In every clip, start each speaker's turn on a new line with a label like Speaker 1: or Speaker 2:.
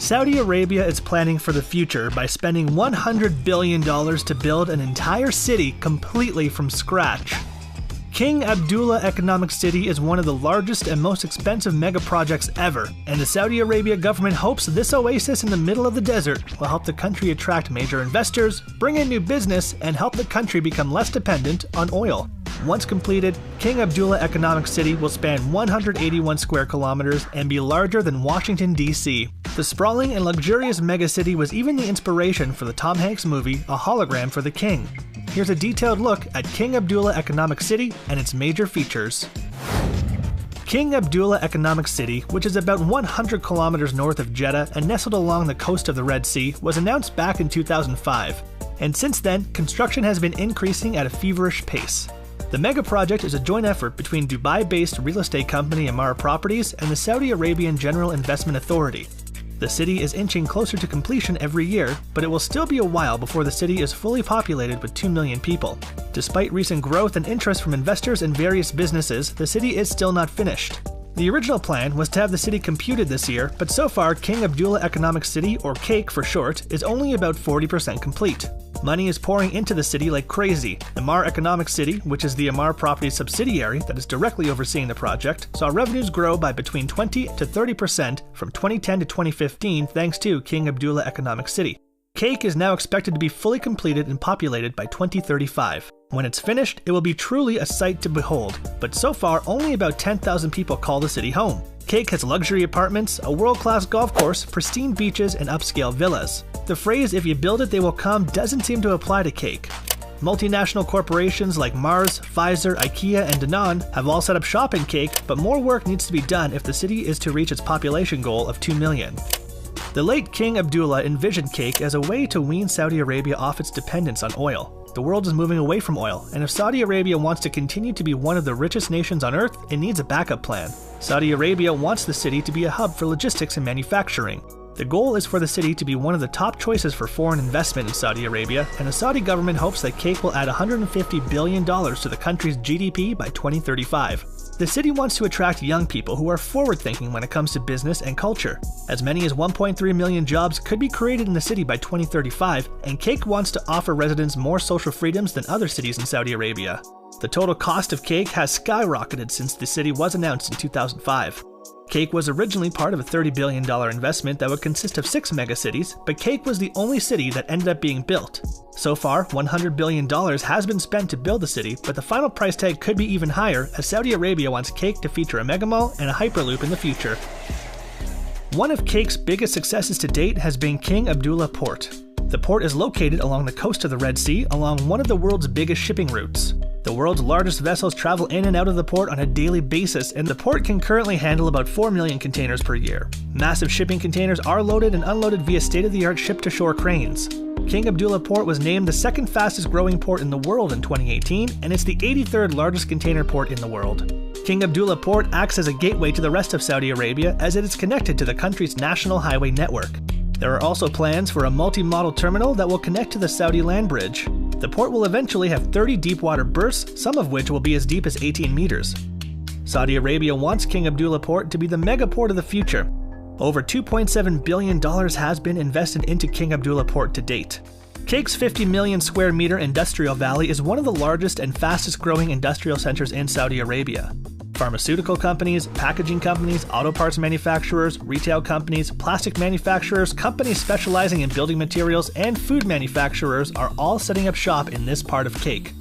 Speaker 1: Saudi Arabia is planning for the future by spending $100 billion to build an entire city completely from scratch. King Abdullah Economic City is one of the largest and most expensive mega projects ever, and the Saudi Arabia government hopes this oasis in the middle of the desert will help the country attract major investors, bring in new business, and help the country become less dependent on oil. Once completed, King Abdullah Economic City will span 181 square kilometers and be larger than Washington, D.C. The sprawling and luxurious megacity was even the inspiration for the Tom Hanks movie A Hologram for the King. Here's a detailed look at King Abdullah Economic City and its major features. King Abdullah Economic City, which is about 100 kilometers north of Jeddah and nestled along the coast of the Red Sea, was announced back in 2005. And since then, construction has been increasing at a feverish pace. The mega project is a joint effort between Dubai-based real estate company Emaar Properties and the Saudi Arabian General Investment Authority. The city is inching closer to completion every year, but it will still be a while before the city is fully populated with 2 million people. Despite recent growth and interest from investors in various businesses, the city is still not finished. The original plan was to have the city computed this year, but so far King Abdullah Economic City, or CAKE for short, is only about 40% complete. Money is pouring into the city like crazy. Emaar Economic City, which is the Emaar Properties subsidiary that is directly overseeing the project, saw revenues grow by between 20 to 30% from 2010 to 2015 thanks to King Abdullah Economic City. CAKE is now expected to be fully completed and populated by 2035. When it's finished, it will be truly a sight to behold, but so far only about 10,000 people call the city home. CAKE has luxury apartments, a world-class golf course, pristine beaches, and upscale villas. The phrase "if you build it, they will come" doesn't seem to apply to CAKE. Multinational corporations like Mars, Pfizer, IKEA, and Danone have all set up shop in CAKE, but more work needs to be done if the city is to reach its population goal of 2 million. The late King Abdullah envisioned CAKE as a way to wean Saudi Arabia off its dependence on oil. The world is moving away from oil, and if Saudi Arabia wants to continue to be one of the richest nations on earth, it needs a backup plan. Saudi Arabia wants the city to be a hub for logistics and manufacturing. The goal is for the city to be one of the top choices for foreign investment in Saudi Arabia, and the Saudi government hopes that CAKE will add $150 billion to the country's GDP by 2035. The city wants to attract young people who are forward-thinking when it comes to business and culture. As many as 1.3 million jobs could be created in the city by 2035, and CAKE wants to offer residents more social freedoms than other cities in Saudi Arabia. The total cost of CAKE has skyrocketed since the city was announced in 2005. CAKE was originally part of a $30 billion investment that would consist of 6 megacities, but CAKE was the only city that ended up being built. So far, $100 billion has been spent to build the city, but the final price tag could be even higher as Saudi Arabia wants CAKE to feature a megamall and a hyperloop in the future. One of CAKE's biggest successes to date has been King Abdullah Port. The port is located along the coast of the Red Sea along one of the world's biggest shipping routes. The world's largest vessels travel in and out of the port on a daily basis, and the port can currently handle about 4 million containers per year. Massive shipping containers are loaded and unloaded via state-of-the-art ship-to-shore cranes. King Abdullah Port was named the second fastest growing port in the world in 2018, and it's the 83rd largest container port in the world. King Abdullah Port acts as a gateway to the rest of Saudi Arabia as it is connected to the country's national highway network. There are also plans for a multi-modal terminal that will connect to the Saudi land bridge. The port will eventually have 30 deep-water berths, some of which will be as deep as 18 meters. Saudi Arabia wants King Abdullah Port to be the mega port of the future. Over $2.7 billion has been invested into King Abdullah Port to date. CAKE's 50 million square meter industrial valley is one of the largest and fastest growing industrial centers in Saudi Arabia. Pharmaceutical companies, packaging companies, auto parts manufacturers, retail companies, plastic manufacturers, companies specializing in building materials, and food manufacturers are all setting up shop in this part of CAKE.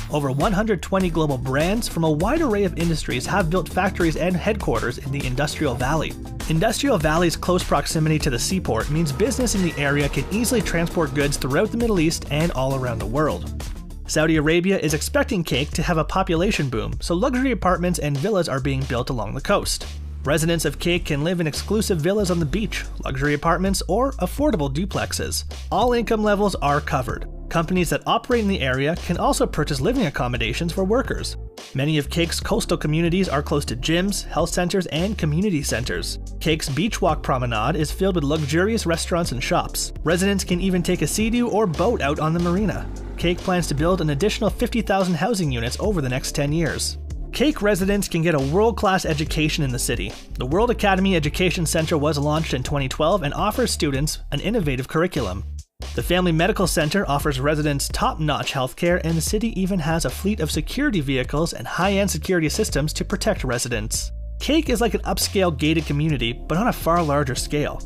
Speaker 1: Over 120 global brands from a wide array of industries have built factories and headquarters in the Industrial Valley. Industrial Valley's close proximity to the seaport means business in the area can easily transport goods throughout the Middle East and all around the world. Saudi Arabia is expecting CAKE to have a population boom, so luxury apartments and villas are being built along the coast. Residents of CAKE can live in exclusive villas on the beach, luxury apartments, or affordable duplexes. All income levels are covered. Companies that operate in the area can also purchase living accommodations for workers. Many of CAKE's coastal communities are close to gyms, health centers, and community centers. CAKE's Beach Walk Promenade is filled with luxurious restaurants and shops. Residents can even take a sea-doo or boat out on the marina. CAKE plans to build an additional 50,000 housing units over the next 10 years. Cake residents can get a world-class education in the city. The World Academy Education Center was launched in 2012 and offers students an innovative curriculum. The Family Medical Center offers residents top-notch healthcare, and the city even has a fleet of security vehicles and high-end security systems to protect residents. Cake is like an upscale gated community, but on a far larger scale.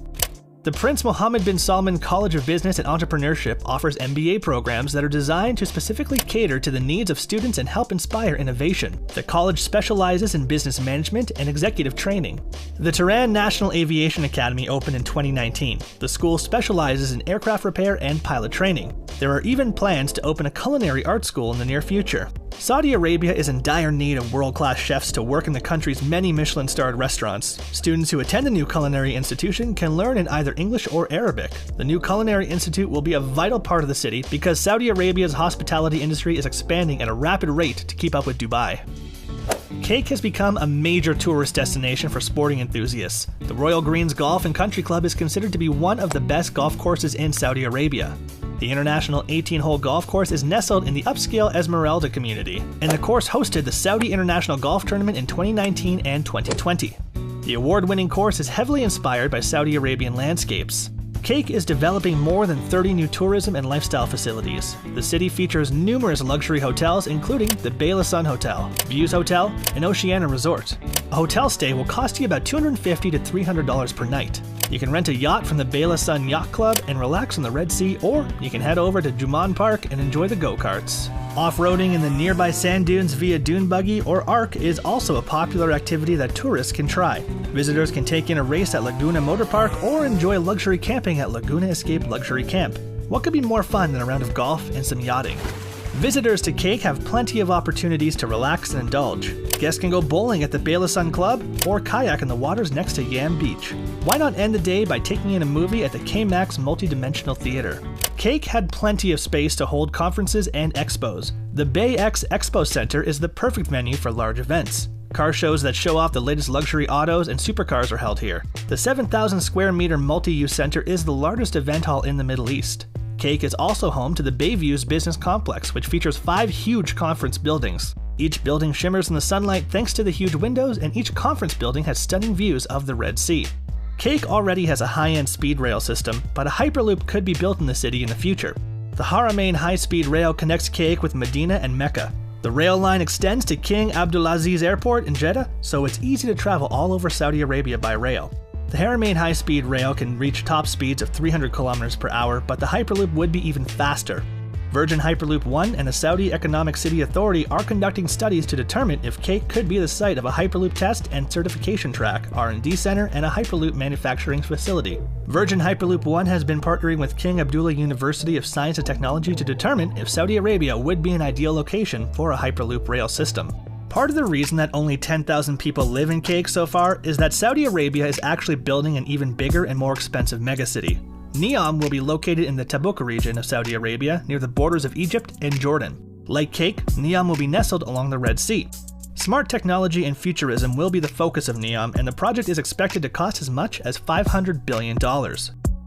Speaker 1: The Prince Mohammed bin Salman College of Business and Entrepreneurship offers MBA programs that are designed to specifically cater to the needs of students and help inspire innovation. The college specializes in business management and executive training. The Tehran National Aviation Academy opened in 2019. The school specializes in aircraft repair and pilot training. There are even plans to open a culinary art school in the near future. Saudi Arabia is in dire need of world-class chefs to work in the country's many Michelin-starred restaurants. Students who attend the new culinary institution can learn in either English or Arabic. The new culinary institute will be a vital part of the city because Saudi Arabia's hospitality industry is expanding at a rapid rate to keep up with Dubai. Cake has become a major tourist destination for sporting enthusiasts. The Royal Greens Golf and Country Club is considered to be one of the best golf courses in Saudi Arabia. The international 18-hole golf course is nestled in the upscale Esmeralda community, and the course hosted the Saudi International Golf Tournament in 2019 and 2020. The award-winning course is heavily inspired by Saudi Arabian landscapes. Cake is developing more than 30 new tourism and lifestyle facilities. The city features numerous luxury hotels, including the Bela Sun Hotel, Views Hotel, and Oceana Resort. A hotel stay will cost you about $250 to $300 per night. You can rent a yacht from the Bela Sun Yacht Club and relax on the Red Sea, or you can head over to Juman Park and enjoy the go-karts. Off-roading in the nearby sand dunes via dune buggy or arc is also a popular activity that tourists can try. Visitors can take in a race at Laguna Motor Park or enjoy luxury camping at Laguna Escape Luxury Camp. What could be more fun than a round of golf and some yachting? Visitors to Cake have plenty of opportunities to relax and indulge. Guests can go bowling at the Bela Sun Club or kayak in the waters next to Yam Beach. Why not end the day by taking in a movie at the K-Max Multidimensional Theater? Cake had plenty of space to hold conferences and expos. The Bay X Expo Center is the perfect venue for large events. Car shows that show off the latest luxury autos and supercars are held here. The 7,000 square meter multi-use center is the largest event hall in the Middle East. Cake is also home to the Bayviews Business Complex, which features 5 huge conference buildings. Each building shimmers in the sunlight thanks to the huge windows, and each conference building has stunning views of the Red Sea. Cake already has a high-end speed rail system, but a Hyperloop could be built in the city in the future. The Haramain high-speed rail connects Cake with Medina and Mecca. The rail line extends to King Abdulaziz Airport in Jeddah, so it's easy to travel all over Saudi Arabia by rail. The Haramain high-speed rail can reach top speeds of 300 km per hour, but the Hyperloop would be even faster. Virgin Hyperloop One and the Saudi Economic City Authority are conducting studies to determine if Cake could be the site of a Hyperloop test and certification track, R&D center, and a Hyperloop manufacturing facility. Virgin Hyperloop One has been partnering with King Abdullah University of Science and Technology to determine if Saudi Arabia would be an ideal location for a Hyperloop rail system. Part of the reason that only 10,000 people live in Cake so far is that Saudi Arabia is actually building an even bigger and more expensive megacity. Neom will be located in the Tabuk region of Saudi Arabia, near the borders of Egypt and Jordan. Like Cake, Neom will be nestled along the Red Sea. Smart technology and futurism will be the focus of Neom, and the project is expected to cost as much as $500 billion.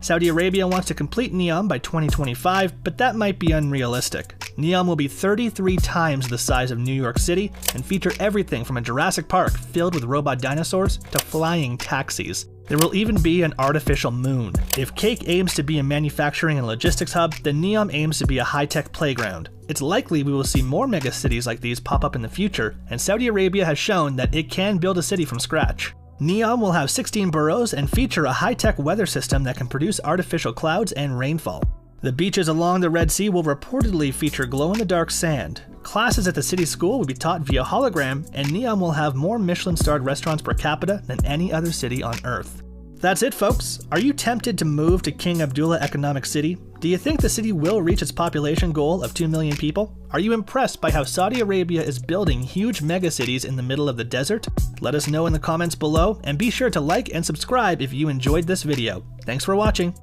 Speaker 1: Saudi Arabia wants to complete Neom by 2025, but that might be unrealistic. Neom will be 33 times the size of New York City and feature everything from a Jurassic Park filled with robot dinosaurs to flying taxis. There will even be an artificial moon. If Cake aims to be a manufacturing and logistics hub, then Neom aims to be a high-tech playground. It's likely we will see more megacities like these pop up in the future, and Saudi Arabia has shown that it can build a city from scratch. Neom will have 16 boroughs and feature a high-tech weather system that can produce artificial clouds and rainfall. The beaches along the Red Sea will reportedly feature glow-in-the-dark sand. Classes at the city school will be taught via hologram, and Neom will have more Michelin-starred restaurants per capita than any other city on Earth. That's it, folks. Are you tempted to move to King Abdullah Economic City? Do you think the city will reach its population goal of 2 million people? Are you impressed by how Saudi Arabia is building huge megacities in the middle of the desert? Let us know in the comments below, and be sure to like and subscribe if you enjoyed this video. Thanks for watching.